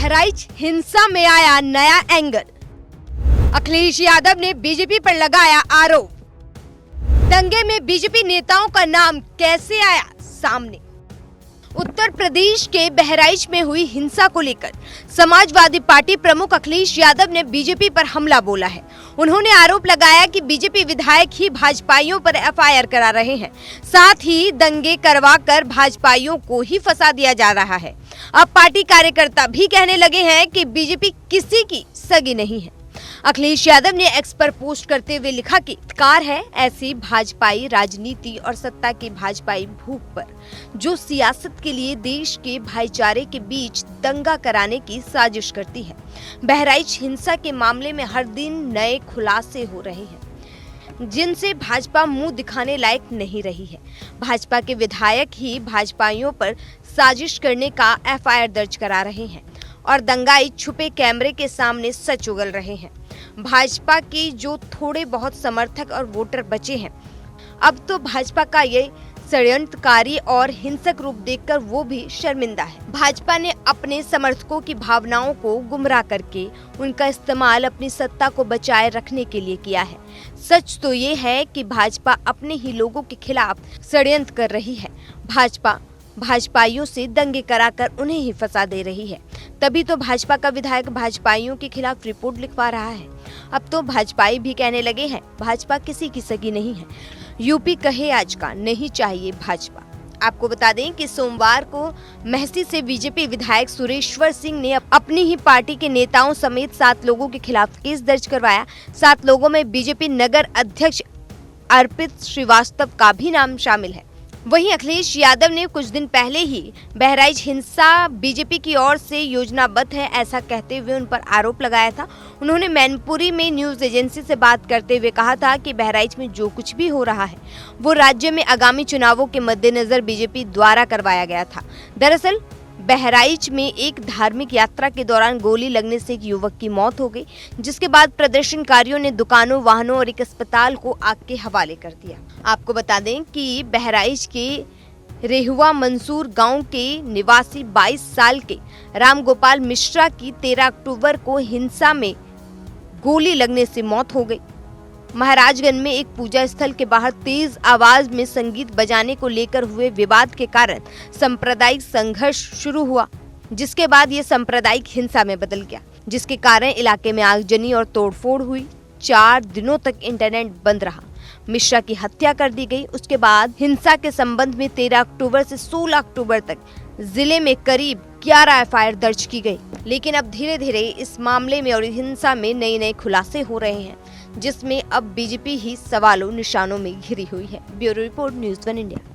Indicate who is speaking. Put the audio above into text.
Speaker 1: बहराइच हिंसा में आया नया एंगल। अखिलेश यादव ने बीजेपी पर लगाया आरोप। दंगे में बीजेपी नेताओं का नाम कैसे आया सामने। उत्तर प्रदेश के बहराइच में हुई हिंसा को लेकर समाजवादी पार्टी प्रमुख अखिलेश यादव ने बीजेपी पर हमला बोला है। उन्होंने आरोप लगाया कि बीजेपी विधायक ही भाजपाइयों पर एफआईआर करा रहे हैं, साथ ही दंगे करवाकर भाजपाइयों को ही फंसा दिया जा रहा है। अब पार्टी कार्यकर्ता भी कहने लगे हैं कि बीजेपी किसी की सगी नहीं है। अखिलेश यादव ने एक्स पर पोस्ट करते हुए लिखा कि धिक्कार है ऐसी भाजपाई राजनीति और सत्ता की भाजपाई भूख पर, जो सियासत के लिए देश के भाईचारे के बीच दंगा कराने की साजिश करती है। बहराइच हिंसा के मामले में हर दिन नए खुलासे हो रहे हैं, जिनसे भाजपा मुंह दिखाने लायक नहीं रही है। भाजपा के विधायक ही भाजपाइयों पर साजिश करने का एफआईआर दर्ज करा रहे हैं और दंगाई छुपे कैमरे के सामने सच उगल रहे हैं। भाजपा के जो थोड़े बहुत समर्थक और वोटर बचे हैं, अब तो भाजपा का ये षड्यंत्रकारी और हिंसक रूप देखकर वो भी शर्मिंदा है। भाजपा ने अपने समर्थकों की भावनाओं को गुमराह करके उनका इस्तेमाल अपनी सत्ता को बचाए रखने के लिए किया है। सच तो ये है कि भाजपा अपने ही लोगों के खिलाफ षड्यंत्र कर रही है। भाजपा भाजपाइयों से दंगे कराकर उन्हें ही फंसा दे रही है। तभी तो भाजपा का विधायक भाजपाइयों के खिलाफ रिपोर्ट लिखवा रहा है। अब तो भाजपाई भी कहने लगे हैं भाजपा किसी की सगी नहीं है। यूपी कहे आज का नहीं चाहिए भाजपा। आपको बता दें कि सोमवार को महसी से बीजेपी विधायक सुरेश्वर सिंह ने अपनी ही पार्टी के नेताओं समेत 7 लोगों के खिलाफ केस दर्ज करवाया। 7 लोगों में बीजेपी नगर अध्यक्ष अर्पित श्रीवास्तव का भी नाम शामिल है। वहीं अखिलेश यादव ने कुछ दिन पहले ही बहराइच हिंसा बीजेपी की ओर से योजनाबद्ध है ऐसा कहते हुए उन पर आरोप लगाया था। उन्होंने मैनपुरी में न्यूज एजेंसी से बात करते हुए कहा था कि बहराइच में जो कुछ भी हो रहा है वो राज्य में आगामी चुनावों के मद्देनजर बीजेपी द्वारा करवाया गया था। दरअसल बहराइच में एक धार्मिक यात्रा के दौरान गोली लगने से एक युवक की मौत हो गई, जिसके बाद प्रदर्शनकारियों ने दुकानों, वाहनों और एक अस्पताल को आग के हवाले कर दिया। आपको बता दें कि बहराइच के रेहुआ मंसूर गांव के निवासी 22 साल के रामगोपाल मिश्रा की 13 अक्टूबर को हिंसा में गोली लगने से मौत हो गई। महाराजगंज में एक पूजा स्थल के बाहर तेज आवाज में संगीत बजाने को लेकर हुए विवाद के कारण सांप्रदायिक संघर्ष शुरू हुआ, जिसके बाद ये सांप्रदायिक हिंसा में बदल गया, जिसके कारण इलाके में आगजनी और तोड़फोड़ हुई। 4 दिनों तक इंटरनेट बंद रहा। मिश्रा की हत्या कर दी गई। उसके बाद हिंसा के संबंध में 13 अक्टूबर से 16 अक्टूबर तक जिले में करीब 11 एफआईआर दर्ज की गई। लेकिन अब धीरे धीरे इस मामले में और हिंसा में नए खुलासे हो रहे हैं, जिसमें अब बीजेपी ही सवालों निशानों में घिरी हुई है। Bureau report, news 1 India.